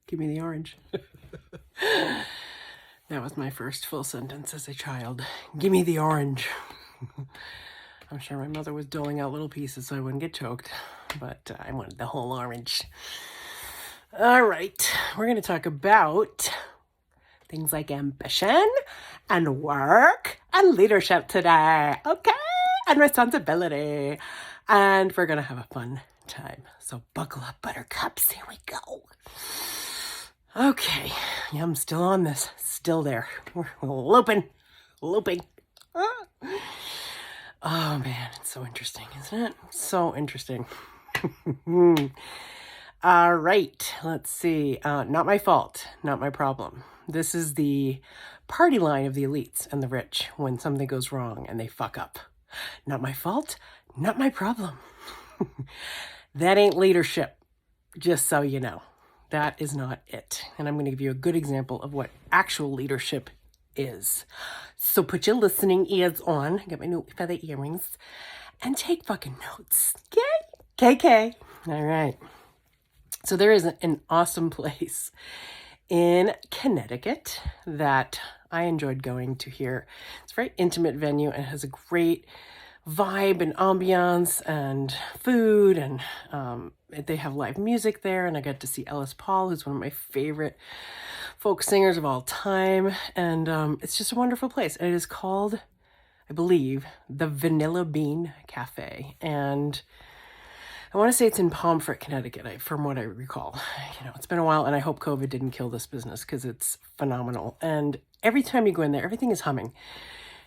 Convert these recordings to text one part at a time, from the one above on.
Give me the orange. That was my first full sentence as a child. Give me the orange. I'm sure my mother was doling out little pieces so I wouldn't get choked, but I wanted the whole orange. All right, we're going to talk about things like ambition and work and leadership today, okay? And responsibility. And we're going to have a fun time. So buckle up, buttercups. Here we go. Okay, yeah, I'm still on this. Still there. We're looping. Oh man, it's so interesting, isn't it? So interesting. All right, let's see. Not my fault, not my problem. This is the party line of the elites and the rich when something goes wrong and they fuck up. Not my fault, not my problem. That ain't leadership, just so you know. That is not it. And I'm going to give you a good example of what actual leadership is. So put your listening ears on, get my new feather earrings, and take fucking notes. Okay? KK. All right. So there is an awesome place in Connecticut that I enjoyed going to here. It's a very intimate venue and has a great vibe and ambiance and food, and they have live music there, and I got to see Ellis Paul, who's one of my favorite folk singers of all time, and it's just a wonderful place. And it is called, I believe, the Vanilla Bean Cafe, and I want to say it's in Pomfret, Connecticut, from what I recall. You know, it's been a while, and I hope COVID didn't kill this business because it's phenomenal. And every time you go in there, everything is humming.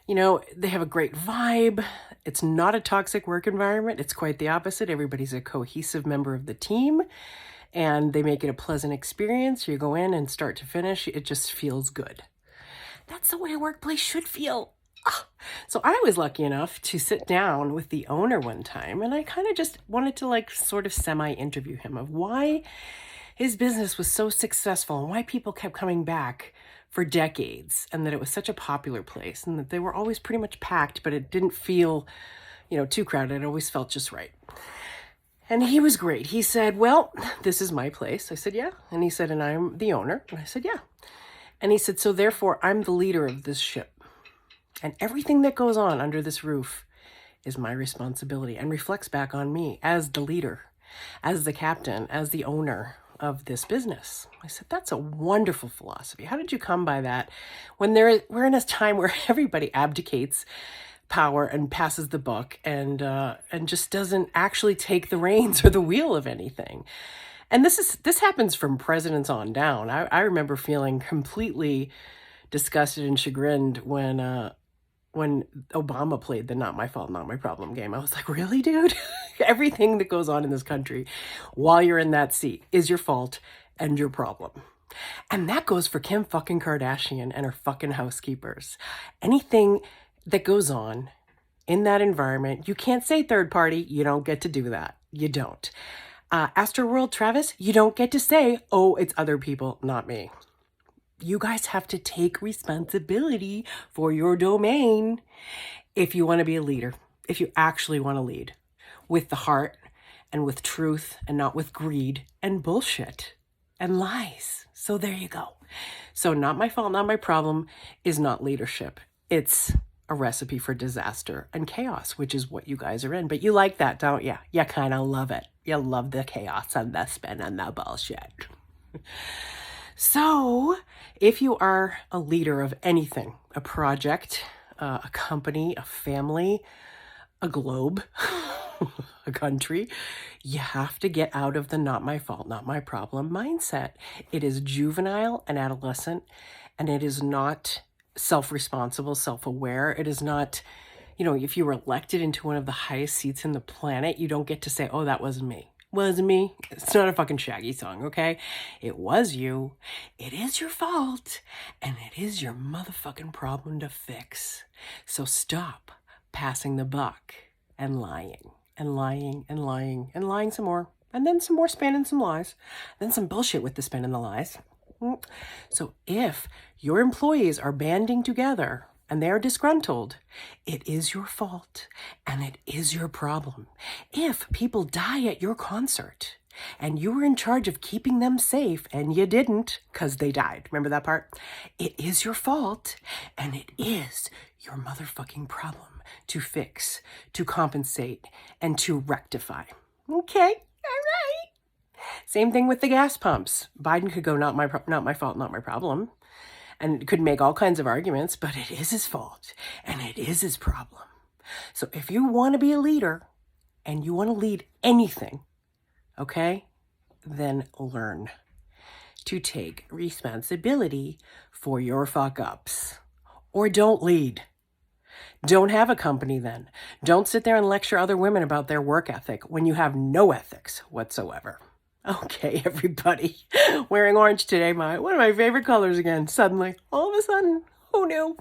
You know, they have a great vibe. It's not a toxic work environment. It's quite the opposite. Everybody's a cohesive member of the team, and they make it a pleasant experience. You go in and start to finish, it just feels good. That's the way a workplace should feel. So I was lucky enough to sit down with the owner one time, and I kind of just wanted to sort of semi-interview him of why his business was so successful and why people kept coming back for decades, and that it was such a popular place, and that they were always pretty much packed, but it didn't feel, too crowded. It always felt just right. And he was great. He said, well, this is my place. I said, yeah. And he said, and I'm the owner. And I said, yeah. And he said, so therefore, I'm the leader of this ship. And everything that goes on under this roof is my responsibility and reflects back on me as the leader, as the captain, as the owner of this business. I said, that's a wonderful philosophy. How did you come by that when we're in a time where everybody abdicates power and passes the buck and just doesn't actually take the reins or the wheel of anything? And this happens from presidents on down. I remember feeling completely disgusted and chagrined when Obama played the not my fault, not my problem game. I was like, really, dude? Everything that goes on in this country while you're in that seat is your fault and your problem. And that goes for Kim fucking Kardashian and her fucking housekeepers. Anything that goes on in that environment, you can't say third party. You don't get to do that. You don't. Astroworld Travis, you don't get to say, oh, it's other people, not me. You guys have to take responsibility for your domain if you want to be a leader, if you actually want to lead with the heart and with truth and not with greed and bullshit and lies. So there you go. So not my fault, not my problem is not leadership. It's a recipe for disaster and chaos, which is what you guys are in. But you like that, don't you? You kind of love it. You love the chaos and the spin and the bullshit. So if you are a leader of anything, a project, a company, a family, a globe, a country, you have to get out of the not my fault, not my problem mindset. It is juvenile and adolescent, and it is not self-responsible, self-aware. It is not, if you were elected into one of the highest seats in the planet, you don't get to say, oh, that wasn't me. Was me. It's not a fucking Shaggy song, okay? It was you. It is your fault. And it is your motherfucking problem to fix. So stop passing the buck and lying and lying and lying and lying some more. And then some more spin and some lies. Then some bullshit with the spin and the lies. So if your employees are banding together and they are disgruntled, it is your fault and it is your problem. If people die at your concert, and you were in charge of keeping them safe, and you didn't because they died. Remember that part? It is your fault, and it is your motherfucking problem to fix, to compensate, and to rectify. Okay, all right. Same thing with the gas pumps. Biden could go, not my fault, not my problem, and could make all kinds of arguments, but it is his fault, and it is his problem. So if you want to be a leader, and you want to lead anything, okay, then learn to take responsibility for your fuck-ups. Or don't lead. Don't have a company then. Don't sit there and lecture other women about their work ethic when you have no ethics whatsoever. Okay, everybody. Wearing orange today, one of my favorite colors again, suddenly. All of a sudden, who knew?